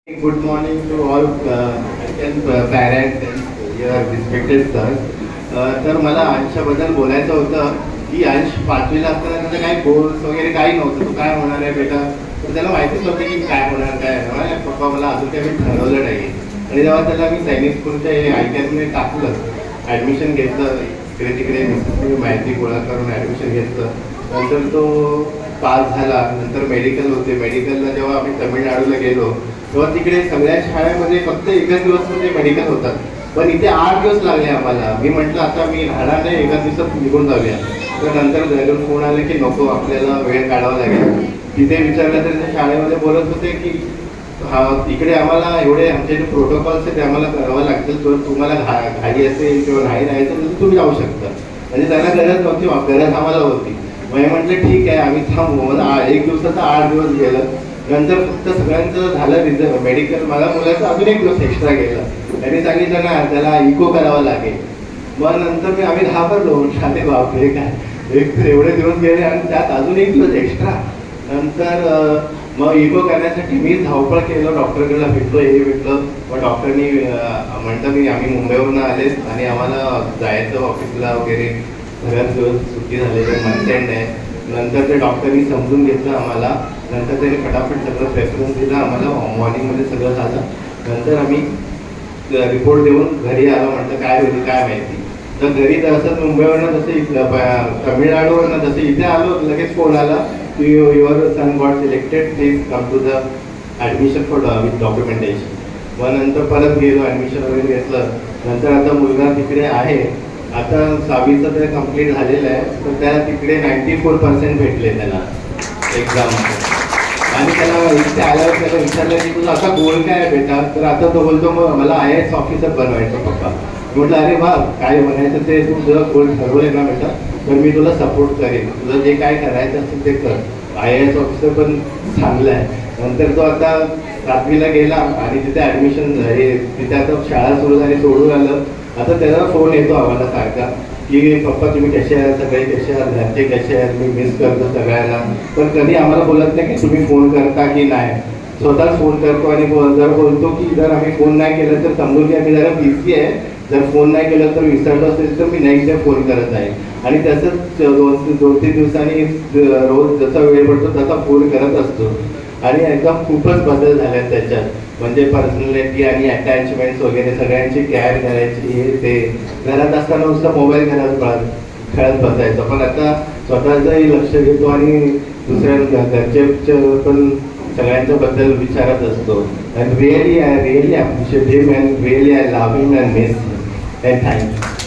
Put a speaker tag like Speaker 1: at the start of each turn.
Speaker 1: Good morning to all parents and your respected sir. तर मला अंशाबद्दल बोलायचं होतं की अंश 5वीला असताना त्याचं काही गोल्स वगैरे काही नव्हतं. तो काय होणार आहे बेटा, तर त्याला माहितीच नव्हतं की काय होणार काय होणार. पप्पा मला अजून काही मी ठरवलं नाही. आणि जेव्हा त्याला मी सैनिक स्कूलच्या आयटीआयमध्ये टाकलं, ॲडमिशन घेतलं, इकडे तिकडे माहिती गोळा करून ॲडमिशन घेतलं. नंतर तो पास झाला. नंतर मेडिकल होते. मेडिकलला जेव्हा आम्ही तमिळनाडूला गेलो तेव्हा तिकडे सगळ्या शाळेमध्ये फक्त एकच दिवस म्हणजे मेडिकल होतात, पण इथे 8 दिवस लागले आम्हाला. मी म्हटलं आता मी राहणार नाही, एका दिवसात निघून जाऊया. तर नंतर घरून फोन आले की नको, आपल्याला वेळ काढावा लागेल. तिथे विचारलं तर त्या शाळेमध्ये बोलत होते की हा इकडे आम्हाला एवढे आमचे जे प्रोटोकॉल्स आहेत ते आम्हाला करावं लागतील. तर तुम्हाला घाई असेल किंवा नाही राहायचं तर तुम्ही जाऊ शकता. म्हणजे त्यांना गरज नव्हती, गरज आम्हाला होती. मग म्हटलं ठीक आहे, आम्ही थांबू. मला 1 दिवसाचा 8 दिवस गेलं. नंतर फक्त सगळ्यांचं झालं मेडिकल. मला मुलाचं अजून 1 दिवस एक्स्ट्रा गेलं. त्यांनी सांगितलं ना त्याला इको करावा लागेल. मग नंतर आम्ही घाबरलो. शाळे बापरे काय एवढे दिवस गेले आणि त्यात अजून 1 दिवस एक्स्ट्रा. नंतर मग इको करण्यासाठी मी धावपळ केलं, डॉक्टरकडे भेटलो, हे भेटलं. मग डॉक्टरनी म्हणतं मी आम्ही मुंबईवरून आले आणि आम्हाला जायचं ऑफिसला वगैरे, बऱ्याच दिवस सुट्टी झालेली, मंथ एंड आहे. नंतर ते डॉक्टरनी समजून घेतलं आम्हाला. नंतर त्याने फटाफट सगळं प्रेफरन्स दिला आम्हाला. मॉर्निंगमध्ये सगळं झालं. नंतर आम्ही रिपोर्ट देऊन घरी आलो. म्हटलं काय होईल काय माहिती. तर घरी तसंच मुंबईवरनं जसं तमिळनाडूवरनं जसं इथे आलो लगेच फोन आला की your son got selected, please come to the admission for with documentation. मग नंतर परत गेलो, ॲडमिशन वगैरे घेतलं. नंतर आता मुलगा तिकडे आहे. आता 6वीचं ते कम्प्लीट झालेलं आहे. तर त्याला तिकडे 94% भेटले त्याला एक्झाममध्ये. आणि त्याला इथे आल्यावर त्याला विचारलं की तुझा आता गोल काय आहे बेटा. तर आता तो बोलतो मग मला IAS ऑफिसर बनवायचं पप्पा. म्हटलं अरे वा, काय बनायचं ते तू तुझं गोल ठरवलं ना बेटा, तर मी तुला सपोर्ट करेन. तुझं जे काय करायचं असेल ते कर. IAS ऑफिसर पण चांगलं आहे. नंतर तो आता 7वीला गेला आणि तिथे ॲडमिशन झाली. तिथे आता शाळा सुरू झाली, सोडून आलं. आता त्याचा फोन येतो आम्हाला सारखा की पप्पा तुम्ही कसे आहात, सगळे कसे आहात, घरचे कसे आहेत, मी मिस करतो सगळ्यांना. पण कधी आम्हाला बोलत नाही की तुम्ही फोन करता की नाही. स्वतःच फोन करतो आणि जर बोलतो की जर आम्ही फोन नाही केलं तर समजून की आम्ही जरा बिझी आहे, जर फोन नाही केलं तर विसरलो असेल तर मी नेक्स्ट डे फोन करत आहे. आणि तसंच 2-3 दिवसांनी रोज जसा वेळ पडतो तसा फोन करत असतो. आणि एकदम खूपच बदल झाले आहेत त्याच्यात. म्हणजे पर्सनॅलिटी आणि अटॅचमेंट्स वगैरे सगळ्यांची केअर करायची, हे ते. घरात असताना नुसतं मोबाईल खेळत बसायचं, पण आता स्वतःचंही लक्ष घेतो आणि दुसऱ्या घरचे पण सगळ्यांच्याबद्दल विचारत असतो. And really I appreciate him and really I love him and miss him. Thank you.